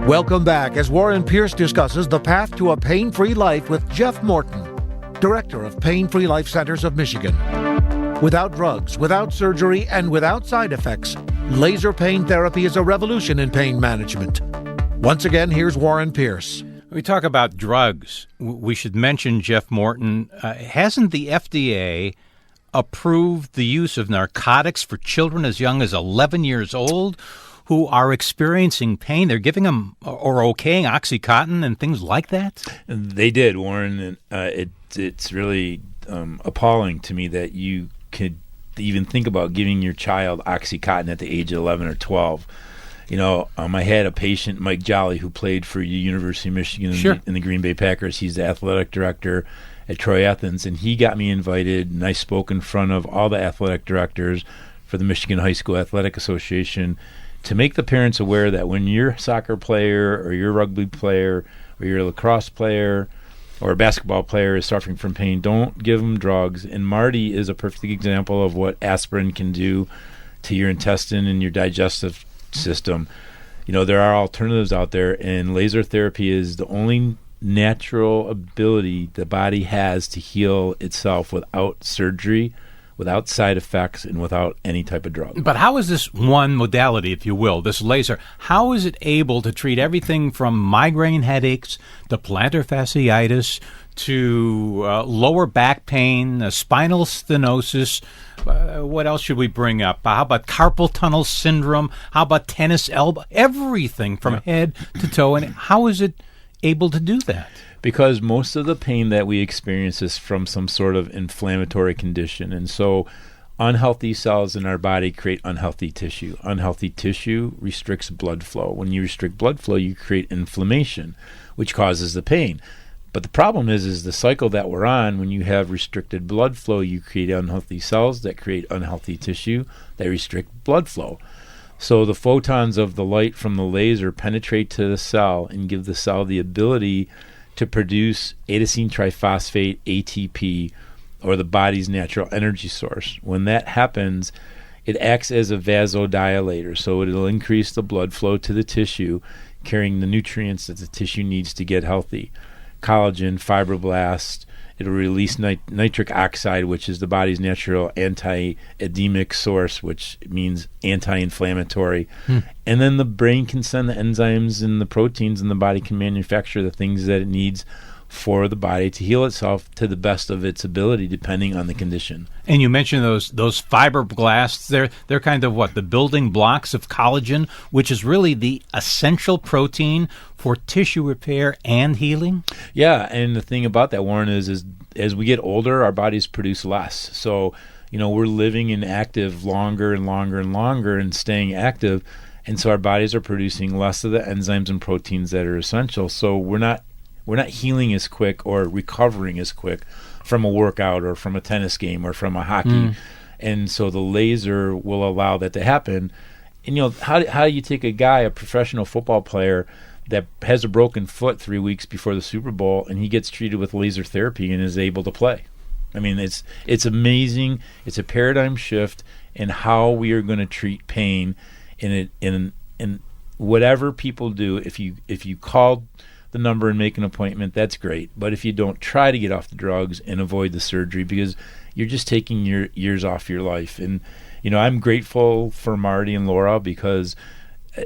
Welcome back as Warren Pierce discusses the path to a pain-free life with Jeff Morton, Director of Pain-Free Life Centers of Michigan. Without drugs, without surgery, and without side effects, laser pain therapy is a revolution in pain management. Once again, here's Warren Pierce. We talk about drugs. We should mention, Jeff Morton, hasn't the FDA approved the use of narcotics for children as young as 11 years old who are experiencing pain? They're giving them or okaying OxyContin and things like that? They did, Warren. And it's really appalling to me that you could even think about giving your child OxyContin at the age of 11 or 12. You know, I had a patient, Mike Jolly, who played for University of Michigan in the Green Bay Packers. He's the athletic director at Troy Athens, and he got me invited, and I spoke in front of all the athletic directors for the Michigan High School Athletic Association to make the parents aware that when you're a soccer player or you're a rugby player or you're a lacrosse player or a basketball player is suffering from pain, don't give them drugs. And Marty is a perfect example of what aspirin can do to your intestine and your digestive system. You know, there are alternatives out there, and laser therapy is the only natural ability the body has to heal itself without surgery, without side effects, and without any type of drug. But how is this one modality, if you will, this laser, how is it able to treat everything from migraine headaches to plantar fasciitis to lower back pain, spinal stenosis? What else should we bring up? How about carpal tunnel syndrome? How about tennis elbow? Everything from head to toe. And how is it able to do that? Because most of the pain that we experience is from some sort of inflammatory condition. And so unhealthy cells in our body create unhealthy tissue. Unhealthy tissue restricts blood flow. When you restrict blood flow, you create inflammation, which causes the pain. But the problem is the cycle that we're on. When you have restricted blood flow, you create unhealthy cells that create unhealthy tissue that restrict blood flow. So the photons of the light from the laser penetrate to the cell and give the cell the ability to produce adenosine triphosphate, ATP, or the body's natural energy source. When that happens, it acts as a vasodilator, so it'll increase the blood flow to the tissue, carrying the nutrients that the tissue needs to get healthy. Collagen, fibroblasts, it'll release nitric oxide, which is the body's natural anti-edemic source, which means anti-inflammatory. And then the brain can send the enzymes and the proteins, and the body can manufacture the things that it needs for the body to heal itself to the best of its ability, depending on the condition. And you mentioned those fibroblasts. They're kind of what, the building blocks of collagen, which is really the essential protein for tissue repair and healing? Yeah, and the thing about that, Warren, is as we get older, our bodies produce less. So, you know, we're living and active longer and longer and longer and staying active, and so our bodies are producing less of the enzymes and proteins that are essential. So we're not healing as quick or recovering as quick from a workout or from a tennis game or from a hockey. And so the laser will allow that to happen. And, you know, how do you take a professional football player that has a broken foot 3 weeks before the Super Bowl, and he gets treated with laser therapy and is able to play? I mean, it's amazing. It's a paradigm shift in how we are going to treat pain in whatever people do. If you call the number and make an appointment, that's great. But if you don't, try to get off the drugs and avoid the surgery, because you're just taking your years off your life. And, you know, I'm grateful for Marty and Laura, because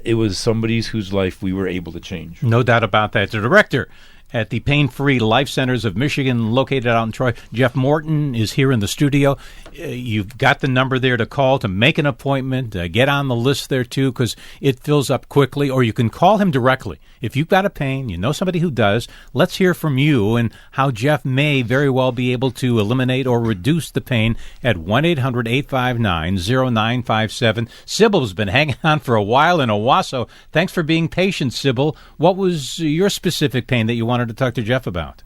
it was somebody's whose life we were able to change. No doubt about that. The director at the Pain-Free Life Centers of Michigan, located out in Troy, Jeff Morton, is here in the studio. You've got the number there to call to make an appointment. Get on the list there, too, because it fills up quickly. Or you can call him directly. If you've got a pain, you know somebody who does, let's hear from you and how Jeff may very well be able to eliminate or reduce the pain at 1-800-859-0957. Sybil's been hanging on for a while in Owasso. Thanks for being patient, Sybil. What was your specific pain that you wanted to talk to Jeff about?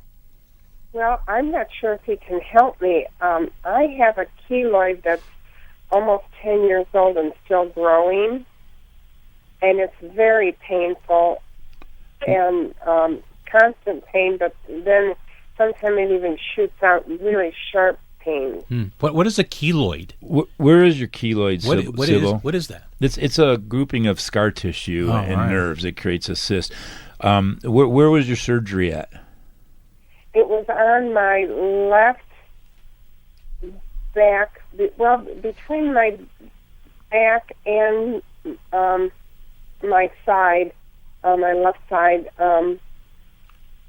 Well, I'm not sure if he can help me. I have a keloid that's almost 10 years old and still growing, and it's very painful and constant pain, but then sometimes it even shoots out really sharp pain. What is a keloid? Where is your keloid, Sybil? What is that? It's a grouping of scar tissue and right. nerves. It creates a cyst. Where was your surgery at? It was on my left back, between my back and my side, my left side.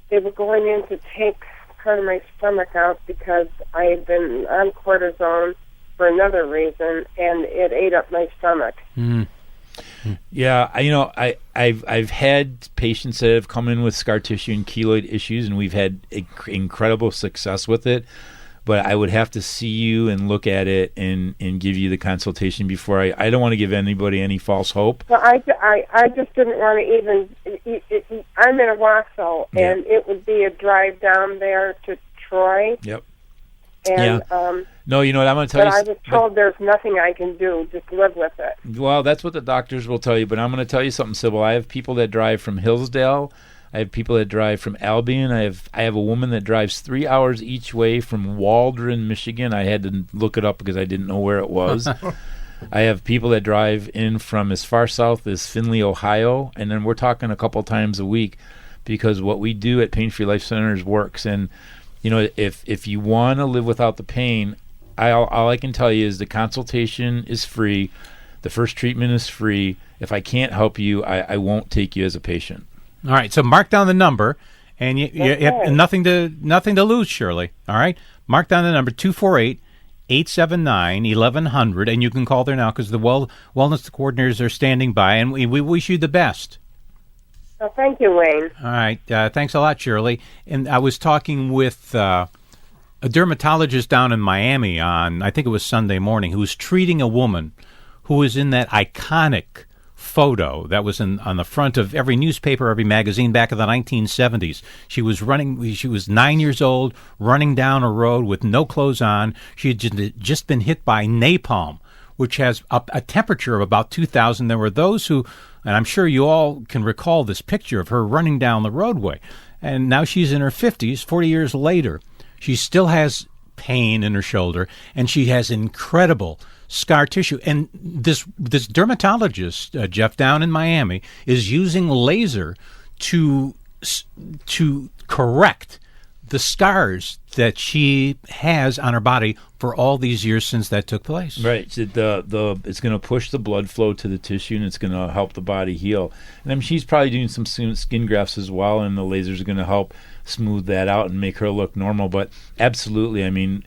They were going in to take part of my stomach out because I had been on cortisone for another reason, and it ate up my stomach. Yeah, I've had patients that have come in with scar tissue and keloid issues, and we've had incredible success with it. But I would have to see you and look at it and give you the consultation before I don't want to give anybody any false hope. Well, I just didn't want to even. I'm in Owasso, and it would be a drive down there to Troy. Yep. And, no, you know what I'm going to tell you? But I was told there's nothing I can do. Just live with it. Well, that's what the doctors will tell you. But I'm going to tell you something, Sybil. I have people that drive from Hillsdale. I have people that drive from Albion. I have a woman that drives 3 hours each way from Waldron, Michigan. I had to look it up because I didn't know where it was. I have people that drive in from as far south as Findlay, Ohio, and then we're talking a couple times a week because what we do at Pain Free Life Centers works. And you know, if you want to live without the pain, all I can tell you is the consultation is free, the first treatment is free. If I can't help you, I won't take you as a patient. All right, so mark down the number, and you have nothing to lose, Shirley. All right, mark down the number 248-879-1100, and you can call there now because the wellness coordinators are standing by, and we wish you the best. Well, thank you, Wayne. All right, thanks a lot, Shirley. And I was talking with a dermatologist down in Miami on, I think it was Sunday morning, who was treating a woman who was in that iconic photo that was on the front of every newspaper, every magazine back in the 1970s. She was 9 years old, running down a road with no clothes on. She had just been hit by napalm, which has a temperature of about 2,000. There were those who, and I'm sure you all can recall this picture of her running down the roadway. And now she's in her 50s, 40 years later. She still has pain in her shoulder, and she has incredible scar tissue. And this dermatologist, Jeff, down in Miami, is using laser to correct the scars that she has on her body for all these years since that took place. Right. It's going to push the blood flow to the tissue, and it's going to help the body heal. And I mean, she's probably doing some skin grafts as well, and the lasers are going to help smooth that out and make her look normal. But absolutely, I mean,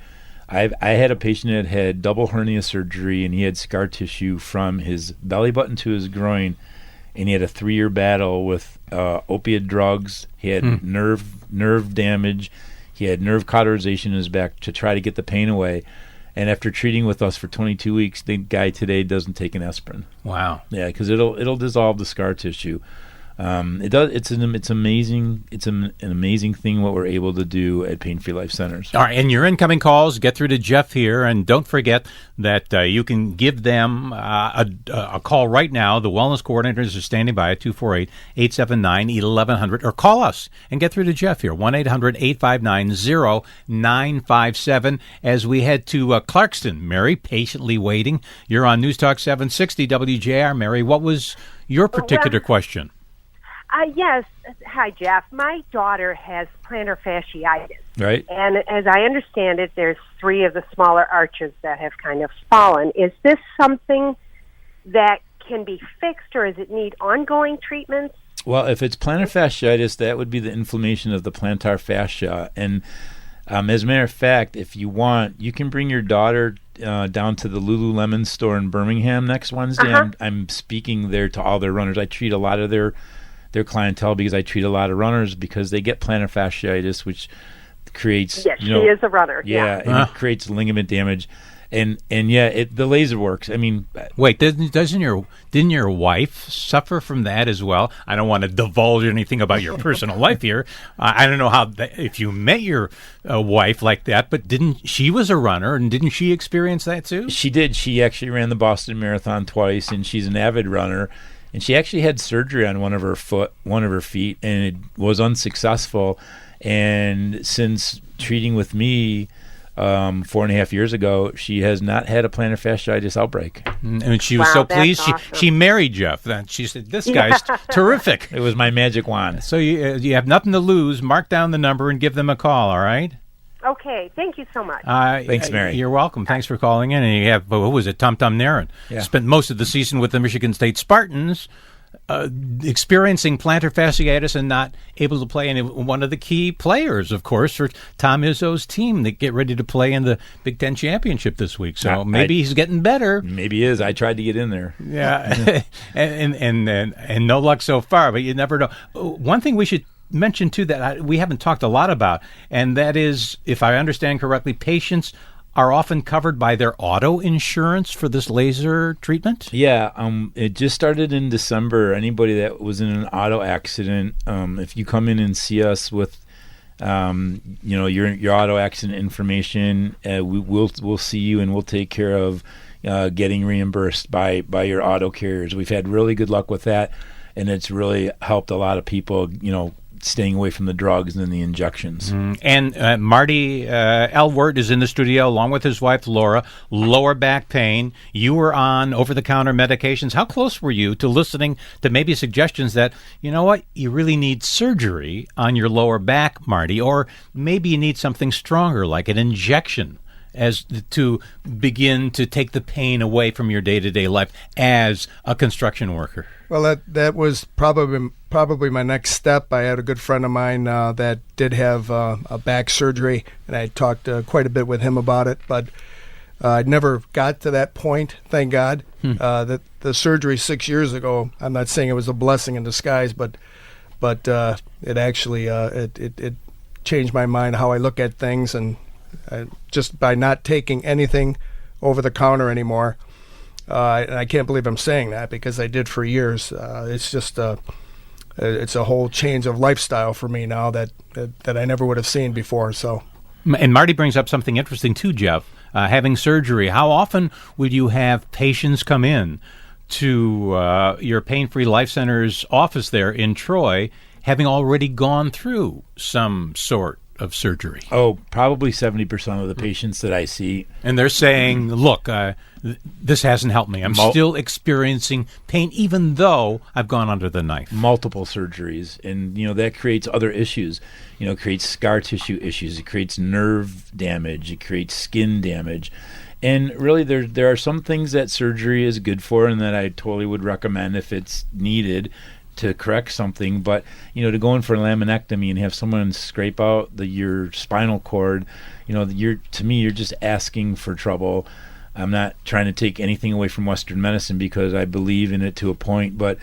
I had a patient that had double hernia surgery, and he had scar tissue from his belly button to his groin, and he had a 3-year battle with opiate drugs. He had nerve damage. He had nerve cauterization in his back to try to get the pain away. And after treating with us for 22 weeks, the guy today doesn't take an aspirin. Wow. Yeah, because it'll dissolve the scar tissue. It does. It's amazing. It's an amazing thing what we're able to do at Pain Free Life Centers. All right, and your incoming calls, get through to Jeff here, and don't forget that you can give them a call right now. The wellness coordinators are standing by at 248-879-1100, or call us and get through to Jeff here, 1-800-859-0957. As we head to Clarkston, Mary, patiently waiting. You're on News Talk 760 WJR. Mary, what was your particular question? Yes. Hi, Jeff. My daughter has plantar fasciitis. Right. And as I understand it, there's 3 of the smaller arches that have kind of fallen. Is this something that can be fixed, or does it need ongoing treatments? Well, if it's plantar fasciitis, that would be the inflammation of the plantar fascia. And as a matter of fact, if you want, you can bring your daughter down to the Lululemon store in Birmingham next Wednesday. I'm speaking there to all their runners. I treat a lot of their clientele because I treat a lot of runners because they get plantar fasciitis, which creates she is a runner. And it creates ligament damage, and the laser works. I mean, wait, didn't your wife suffer from that as well? I don't want to divulge anything about your personal life here. I don't know if you met your wife like that, but she was a runner, and didn't she experience that too? She did. She actually ran the Boston Marathon twice, and she's an avid runner. And she actually had surgery on one of her feet, and it was unsuccessful. And since treating with me, 4.5 years ago, she has not had a plantar fasciitis outbreak. And she was Wow, so that's pleased. awesome. She married Jeff. Then she said, "This guy's terrific." It was my magic wand. So you have nothing to lose. Mark down the number and give them a call. All right. Okay, thank you so much. Thanks, Mary. You're welcome. Thanks for calling in. And you have, who was it, Tum Naren. Yeah. Spent most of the season with the Michigan State Spartans, experiencing plantar fasciitis and not able to play. And one of the key players, of course, for Tom Izzo's team that get ready to play in the Big Ten Championship this week. So maybe he's getting better. Maybe he is. I tried to get in there. Yeah, and no luck so far, but you never know. One thing we should mention, too, that we haven't talked a lot about, and that is, if I understand correctly, patients are often covered by their auto insurance for this laser treatment? Yeah, it just started in December. Anybody that was in an auto accident, if you come in and see us with your auto accident information, we'll see you and we'll take care of getting reimbursed by your auto carriers. We've had really good luck with that, and it's really helped a lot of people, staying away from the drugs and the injections. And Marty Elwert is in the studio along with his wife, Laura. Lower back pain. You were on over-the-counter medications. How close were you to listening to maybe suggestions that, you know what, you really need surgery on your lower back, Marty, or maybe you need something stronger like an injection as to begin to take the pain away from your day-to-day life as a construction worker? Well, that was probably my next step. I had a good friend of mine that did have a back surgery, and I talked quite a bit with him about it, but I never got to that point, thank God. That the surgery 6 years ago, I'm not saying it was a blessing in disguise, but it actually it changed my mind, how I look at things, and just by not taking anything over the counter anymore. And I can't believe I'm saying that because I did for years. It's just it's a whole change of lifestyle for me now that I never would have seen before. So, and Marty brings up something interesting too, Jeff. Having surgery, how often would you have patients come in to your Pain-Free Life Center's office there in Troy, having already gone through some sort of surgery? Oh, probably 70% of the patients that I see. And they're saying, look, this hasn't helped me. I'm still experiencing pain, even though I've gone under the knife. Multiple surgeries. And, that creates other issues. It creates scar tissue issues. It creates nerve damage. It creates skin damage. And really, there are some things that surgery is good for and that I totally would recommend if it's needed to correct something, but to go in for a laminectomy and have someone scrape out your spinal cord, to me you're just asking for trouble. I'm not trying to take anything away from Western medicine because I believe in it to a point, but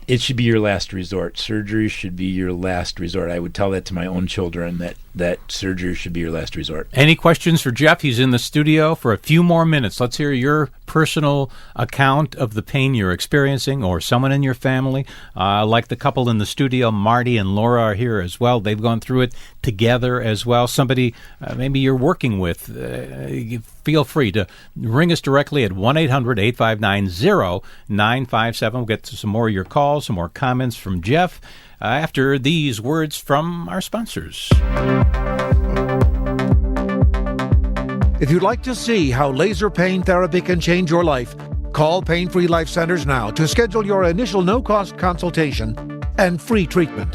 it should be your last resort. Surgery should be your last resort. I would tell that to my own children, that surgery should be your last resort. Any questions for Jeff? He's in the studio for a few more minutes. Let's hear your personal account of the pain you're experiencing, or someone in your family. Like the couple in the studio, Marty and Laura are here as well. They've gone through it together as well. Somebody maybe you're working with, feel free to ring us directly at 1-800-859-0957. We'll get to some more of your calls, some more comments from Jeff after these words from our sponsors. If you'd like to see how laser pain therapy can change your life, call Pain-Free Life Centers now to schedule your initial no-cost consultation and free treatment.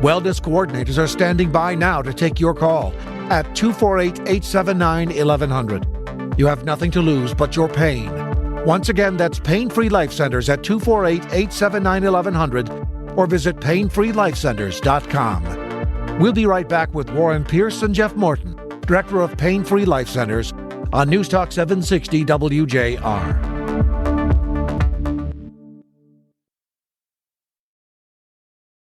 Wellness coordinators are standing by now to take your call at 248-879-1100. You have nothing to lose but your pain. Once again, that's Pain-Free Life Centers at 248-879-1100 or visit painfreelifecenters.com. We'll be right back with Warren Pierce and Jeff Morton, Director of Pain-Free Life Centers, on News Talk 760 WJR.